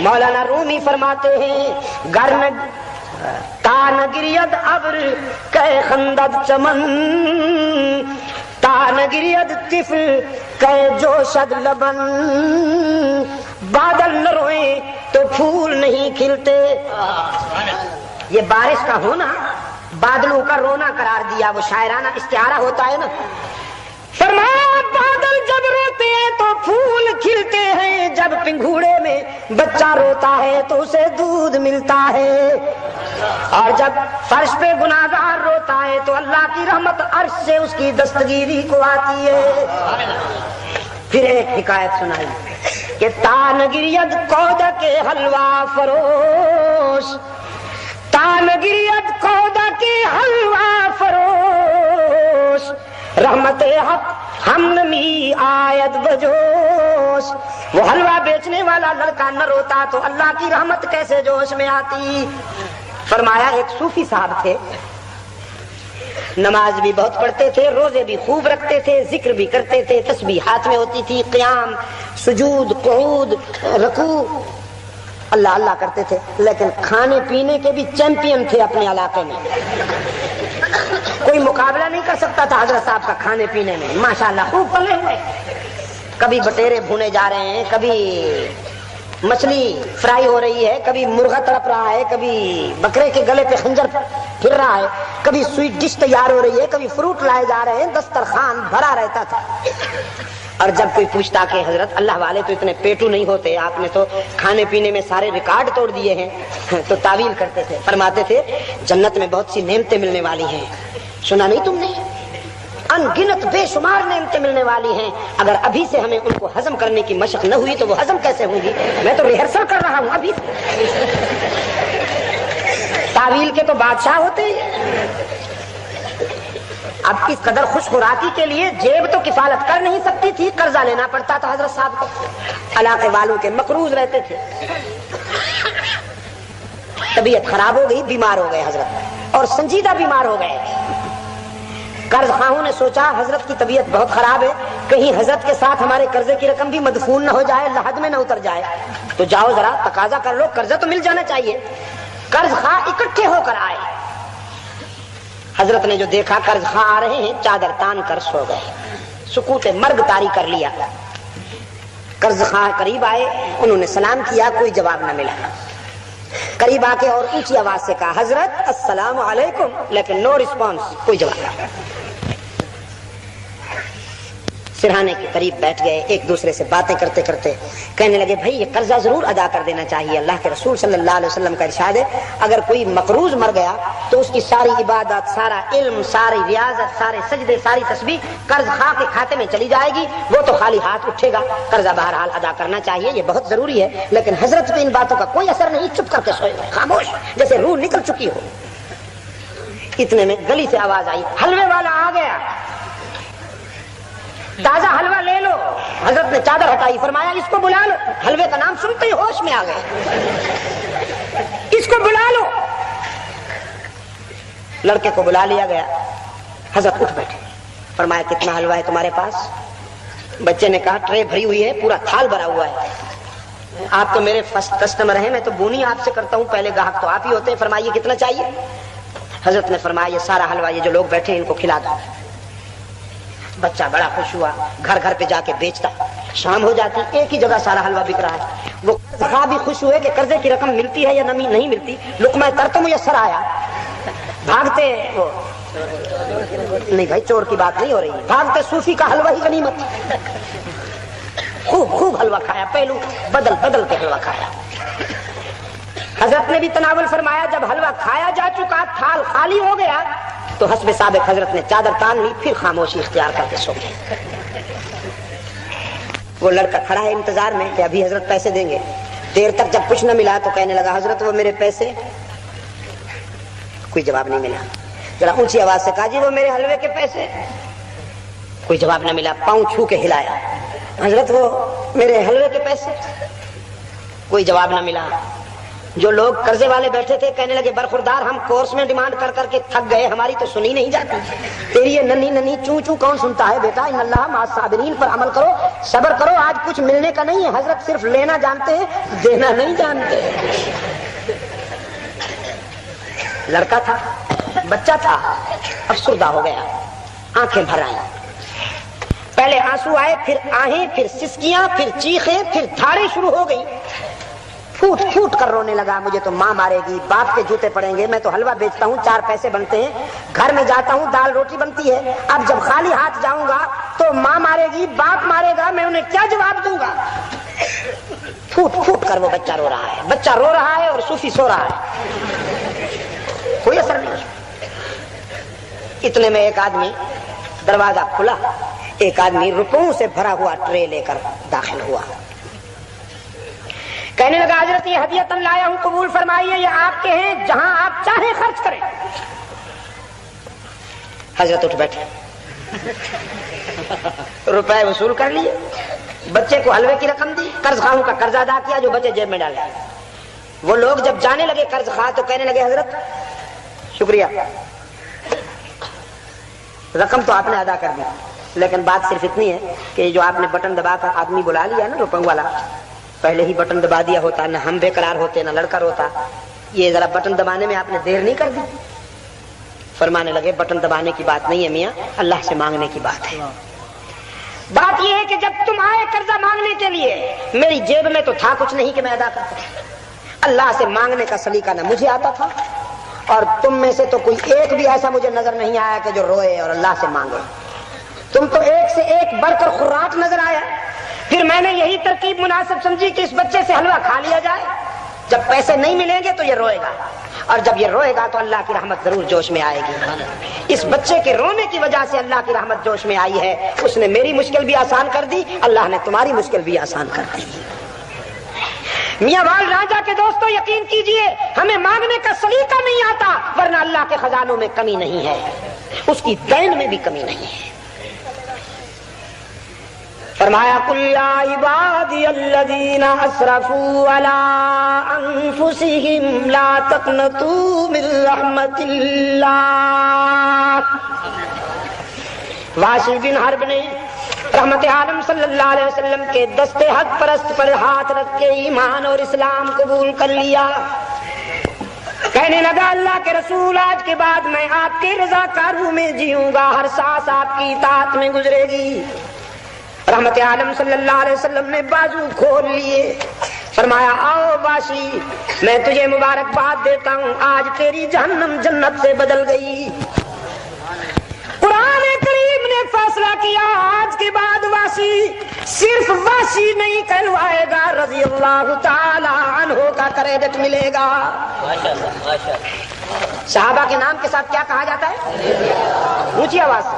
مولانا رومی فرماتے ہیں گرن تا نگرید ابر کہ خندد چمن تا نگرید طفل کہ جوشد لبن بادل نہ روئیں تو پھول نہیں کھلتے. یہ بارش کا ہونا بادلوں کا رونا قرار دیا، وہ شاعرانہ استعارہ ہوتا ہے نا. فرمایا بادل جب روتے ہیں تو پھول کھلتے ہیں، جب پنگھوڑے میں بچہ روتا ہے تو اسے دودھ ملتا ہے، اور جب فرش پہ گناہگار روتا ہے تو اللہ کی رحمت عرش سے اس کی دستگیری کو آتی ہے. پھر ایک حکایت سنائی کہ تانگریت کودا کے حلوہ فروش، تانگریت کودا کے حلوہ فروش، رحمت حق ہم نمی آیت بجوش. وہ حلوہ بیچنے والا لڑکا نہ روتا تو اللہ کی رحمت کیسے جوش میں آتی. فرمایا ایک صوفی صاحب تھے، نماز بھی بہت پڑھتے تھے، روزے بھی خوب رکھتے تھے، ذکر بھی کرتے تھے، تسبیح ہاتھ میں ہوتی تھی، قیام، سجود، قعود، رکوع، اللہ اللہ کرتے تھے، لیکن کھانے پینے کے بھی چیمپئن تھے اپنے علاقے میں. کوئی مقابلہ نہیں کر سکتا تھا حضرت صاحب کا کھانے پینے میں. ماشاءاللہ خوب پلے ہوئے، کبھی بٹیرے بھونے جا رہے ہیں، کبھی مچھلی فرائی ہو رہی ہے، کبھی مرغا تڑپ رہا ہے، کبھی بکرے کے گلے پہ خنجر پھر رہا ہے، کبھی سویٹ ڈش تیار ہو رہی ہے، کبھی فروٹ لائے جا رہے ہیں، دسترخوان بھرا رہتا تھا. اور جب کوئی پوچھتا کہ حضرت اللہ والے تو اتنے پیٹو نہیں ہوتے، آپ نے تو کھانے پینے میں سارے ریکارڈ توڑ دیے ہیں، تو تعویل کرتے تھے، فرماتے تھے جنت میں بہت سی نعمتیں ملنے والی ہیں. سنا نہیں تم نے؟ ان گنت بے شمار نعمتیں ملنے والی ہیں، اگر ابھی سے ہمیں ان کو ہضم کرنے کی مشق نہ ہوئی تو وہ ہضم کیسے ہوں گی؟ میں تو ریہرسل کر رہا ہوں ابھی. تعویل کے تو بادشاہ ہوتے ہیں. اب اس قدر خوش خوراکی کے لیے جیب تو کفالت کر نہیں سکتی تھی، قرضہ لینا پڑتا تھا حضرت صاحب کو. علاقے والوں کے مقروض رہتے تھے. طبیعت خراب ہو گئی، بیمار ہو گئے حضرت، اور سنجیدہ بیمار ہو گئے. قرض خواہوں نے سوچا حضرت کی طبیعت بہت خراب ہے، کہیں حضرت کے ساتھ ہمارے قرضے کی رقم بھی مدفون نہ ہو جائے، لحد میں نہ اتر جائے، تو جاؤ ذرا تقاضا کر لو، قرضہ تو مل جانا چاہیے. قرض خواہ اکٹھے ہو کر آئے. حضرت نے جو دیکھا قرض خواہ آ رہے ہیں، چادر تان کر سو گئے، سکوت مرگ طاری کر لیا. قرض خواہ قریب آئے، انہوں نے سلام کیا، کوئی جواب نہ ملا. قریب آ کے اور اونچی آواز سے کہا حضرت السلام علیکم، لیکن نو رسپانس، کوئی جواب نہیں. سرہانے کے قریب بیٹھ گئے، ایک دوسرے سے باتیں کرتے کرتے کہنے لگے بھائی یہ قرضہ ضرور ادا کر دینا چاہیے. اللہ کے رسول صلی اللہ علیہ وسلم کا ارشاد ہے اگر کوئی مقروض مر گیا تو اس کی ساری عبادت، سارا علم، ساری ریاضت، سارے سجدے، ساری تسبیح قرض خواہ کے کھاتے میں چلی جائے گی، وہ تو خالی ہاتھ اٹھے گا. قرضہ بہرحال ادا کرنا چاہیے، یہ بہت ضروری ہے، لیکن حضرت پہ ان باتوں کا کوئی اثر نہیں، چپ کر کے سوئے ہوئے، خاموش، جیسے روح نکل چکی ہو. اتنے میں گلی سے آواز آئی حلوے والا آ گیا، تازہ حلوہ لے لو. حضرت نے چادر ہٹائی، فرمایا اس کو بلا لو. حلوے کا نام سنتے ہی ہوش میں آ گئے، اس کو بلا لو. لڑکے کو بلا لیا گیا. حضرت اٹھ بیٹھے، فرمایا کتنا حلوہ ہے تمہارے پاس؟ بچے نے کہا ٹرے بھری ہوئی ہے، پورا تھال بھرا ہوا ہے. آپ تو میرے فرسٹ کسٹمر ہیں، میں تو بونی آپ سے کرتا ہوں، پہلے گاہک تو آپ ہی ہوتے ہیں، فرمائیے کتنا چاہیے؟ حضرت نے فرمایا یہ سارا حلوہ یہ جو لوگ بیٹھے ہیں ان کو کھلا دو. بچہ بڑا خوش ہوا، گھر گھر پہ جا کے بیچتا. شام ہو جاتی، ایک ہی جگہ سارا حلوہ بک رہا ہے. وہ قرضہ بھی خوش ہوئے کہ قرضے کی رقم ملتی ہے یا نہیں ملتی. لقمہ تر تو میسر آیا. بھاگتے وہ نہیں بھائی چور کی بات نہیں ہو رہی، بھاگتے صوفی کا حلوہ ہی غنیمت. خوب خوب حلوہ کھایا، پہلو بدل بدل کے حلوہ کھایا. حضرت نے بھی تناول فرمایا جب حلوہ کھایا جا چکا، تھال خالی ہو گیا، تو حسب سابق حضرت نے چادر تان لی، پھر خاموشی اختیار کر کے سو گئے. وہ لڑکا کھڑا ہے انتظار میں کہ ابھی حضرت پیسے دیں گے. دیر تک جب کچھ نہ ملا تو کہنے لگا حضرت وہ میرے پیسے؟ کوئی جواب نہیں ملا. ذرا اونچی آواز سے کہا جی وہ میرے حلوے کے پیسے؟ کوئی جواب نہ ملا. پاؤں چھو کے ہلایا، حضرت وہ میرے حلوے کے پیسے؟ کوئی جواب نہ ملا. جو لوگ قرضے والے بیٹھے تھے کہنے لگے برخوردار ہم کورس میں ڈیمانڈ کر کر کے تھک گئے، ہماری تو سنی نہیں جاتی، تیری یہ ننھی ننھی چوں چوں کون سنتا ہے بیٹا؟ ان اللہ مع الصابرین پر عمل کرو، صبر کرو، آج کچھ ملنے کا نہیں ہے، حضرت صرف لینا جانتے ہیں، دینا نہیں جانتے۔ لڑکا تھا، بچہ تھا، افسردہ ہو گیا، آنکھیں بھر آئیں، پہلے آنسو آئے، پھر آہیں، پھر سسکیاں، پھر چیخیں، پھر دھاڑیں شروع ہو گئی، پھوٹ پھوٹ کر رونے لگا، مجھے تو ماں مارے گی، باپ کے جوتے پڑیں گے، میں تو حلوہ بیچتا ہوں، 4 پیسے بنتے ہیں، گھر میں جاتا ہوں دال روٹی بنتی ہے، اب جب خالی ہاتھ جاؤں گا تو ماں مارے گی، باپ مارے گا، میں انہیں کیا جواب دوں گا؟ پھوٹ پھوٹ کر وہ بچہ رو رہا ہے، بچہ رو رہا ہے اور صوفی سو رہا ہے، کوئی اثر نہیں۔ اتنے میں ایک آدمی، دروازہ کھلا، ایک آدمی روپوں سے بھرا ہوا ٹرے لے کر داخل ہوا، کہنے لگا حضرت یہ ہدیتاً لایا ہوں، قبول فرمائیے، یہ آپ کے ہیں، جہاں آپ چاہیں خرچ کریں۔ حضرت اٹھ بیٹھے، روپے وصول کر لیے، بچے کو حلوے کی رقم دی، قرض خواہوں کا قرض ادا کیا جو بچے جیب میں ڈالے۔ وہ لوگ جب جانے لگے قرض خواہ تو کہنے لگے حضرت شکریہ، رقم تو آپ نے ادا کر دی، لیکن بات صرف اتنی ہے کہ جو آپ نے بٹن دبا کر آدمی بلا لیا نا روپوں والا، پہلے ہی بٹن دبا دیا ہوتا، نہ ہم بے قرار ہوتے نہ لڑکا روتا، یہ ذرا بٹن دبانے میں آپ نے دیر نہیں کر دی۔ فرمانے لگے بٹن دبانے کی بات نہیں ہے میاں، اللہ سے مانگنے کی بات ہے۔ بات یہ ہے کہ جب تم آئے قرضہ مانگنے کے لیے، میری جیب میں تو تھا کچھ نہیں کہ میں ادا کر سکتا، اللہ سے مانگنے کا سلیقہ نہ مجھے آتا تھا، اور تم میں سے تو کوئی ایک بھی ایسا مجھے نظر نہیں آیا کہ جو روئے اور اللہ سے مانگے، تم تو ایک سے ایک بڑھ کر خراٹ نظر آیا۔ پھر میں نے یہی ترکیب مناسب سمجھی کہ اس بچے سے حلوہ کھا لیا جائے، جب پیسے نہیں ملیں گے تو یہ روئے گا، اور جب یہ روئے گا تو اللہ کی رحمت ضرور جوش میں آئے گی۔ اس بچے کے رونے کی وجہ سے اللہ کی رحمت جوش میں آئی ہے، اس نے میری مشکل بھی آسان کر دی، اللہ نے تمہاری مشکل بھی آسان کر دی۔ میاں وال راجا کے دوستو یقین کیجئے، ہمیں مانگنے کا سلیقہ نہیں آتا، ورنہ اللہ کے خزانوں میں کمی نہیں ہے، اس کی دین میں بھی کمی نہیں ہے۔ فرمایا قل یا عبادی الذین اسرفوا علی انفسہم لا تقنطوا من رحمت اللہ۔ واشی بن حرب نے رحمت عالم صلی اللہ علیہ وسلم کے دستے حق پرست پر ہاتھ رکھ کے ایمان اور اسلام قبول کر لیا، کہنے لگا اللہ کے رسول آج کے بعد میں آپ کے رضا کاروں میں جیوں گا، ہر سانس آپ کی اطاعت میں گزرے گی۔ رحمت عالم صلی اللہ علیہ وسلم نے بازو کھول لیے، فرمایا آؤ باشی میں تجھے مبارکباد دیتا ہوں، آج تیری جہنم جنت سے بدل گئی۔ قرآن کریم نے فیصلہ کیا آج کے بعد واشی صرف واشی نہیں کہلوائے گا، رضی اللہ تعالی عنہ کا کریڈٹ ملے گا۔ صحابہ کے نام کے ساتھ کیا کہا جاتا ہے؟ اونچی آواز سے